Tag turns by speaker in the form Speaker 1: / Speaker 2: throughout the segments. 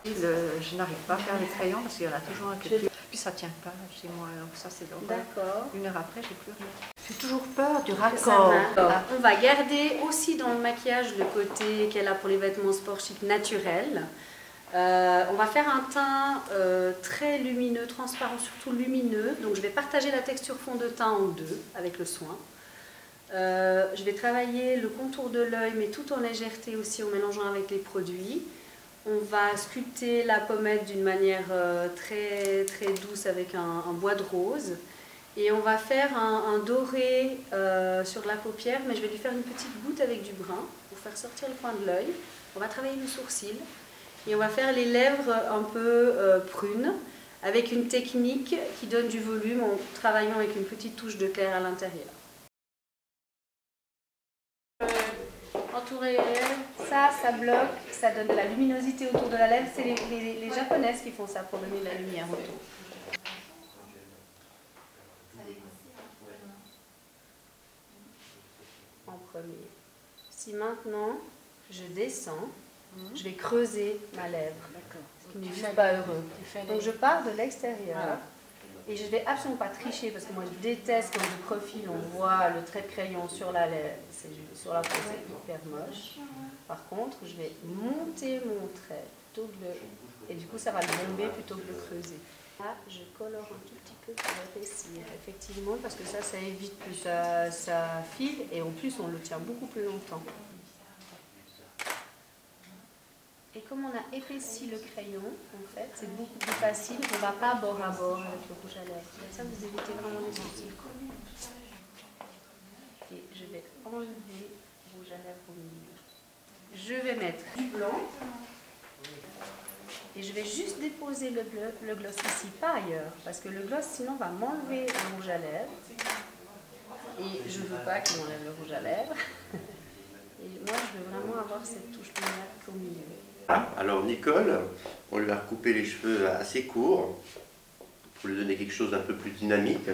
Speaker 1: Je n'arrive pas à faire les crayons parce qu'il y en a toujours un qui est plus. Puis ça tient pas chez moi, donc ça c'est l'horreur.
Speaker 2: D'accord.
Speaker 1: 1 heure après, j'ai plus rien. J'ai toujours peur du raccord.
Speaker 2: On va garder aussi dans le maquillage le côté qu'elle a pour les vêtements sport chic naturels. On va faire un teint très lumineux, transparent, surtout lumineux. Donc je vais partager la texture fond de teint en deux avec le soin. Je vais travailler le contour de l'œil, mais tout en légèreté aussi en mélangeant avec les produits. On va sculpter la pommette d'une manière très, très douce avec un bois de rose. Et on va faire un doré sur la paupière, mais je vais lui faire une petite goutte avec du brun pour faire sortir le coin de l'œil. On va travailler le sourcil et on va faire les lèvres un peu prunes avec une technique qui donne du volume en travaillant avec une petite touche de clair à l'intérieur. Entourer les lèvres, ça bloque, ça donne de la luminosité autour de la lèvre. C'est les japonaises qui font ça pour donner de la lumière autour. En premier. Si maintenant je descends, je vais creuser ma lèvre. Ce qui n'est juste pas heureux. Donc je pars de l'extérieur. Et je ne vais absolument pas tricher parce que moi je déteste quand de profil on voit le trait de crayon sur la lèvre, sur la peau, c'est hyper moche. Par contre, je vais monter mon trait plutôt que et du coup ça va le bomber plutôt que le creuser. Là, je colore un tout petit peu pour épaissir, effectivement, parce que ça évite que ça file et en plus on le tient beaucoup plus longtemps. Et comme on a épaissi le crayon, en fait, c'est beaucoup plus facile. On ne va pas bord à bord avec le rouge à lèvres. Ça, vous évitez vraiment les soucis. Et je vais enlever le rouge à lèvres au milieu. Je vais mettre du blanc. Et je vais juste déposer le gloss ici, pas ailleurs. Parce que le gloss, sinon, va m'enlever le rouge à lèvres. Et je ne veux pas qu'il m'enlève le rouge à lèvres. Et moi, je veux vraiment avoir cette touche de mat au milieu.
Speaker 3: Alors Nicole, on lui a recoupé les cheveux assez courts pour lui donner quelque chose d'un peu plus dynamique,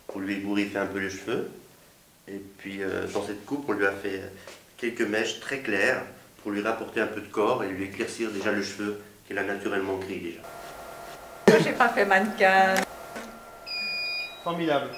Speaker 3: pour lui ébouriffer un peu les cheveux. Et puis dans cette coupe, on lui a fait quelques mèches très claires pour lui rapporter un peu de corps et lui éclaircir déjà le cheveu qu'elle a naturellement gris déjà.
Speaker 1: J'ai pas fait mannequin.
Speaker 3: Formidable.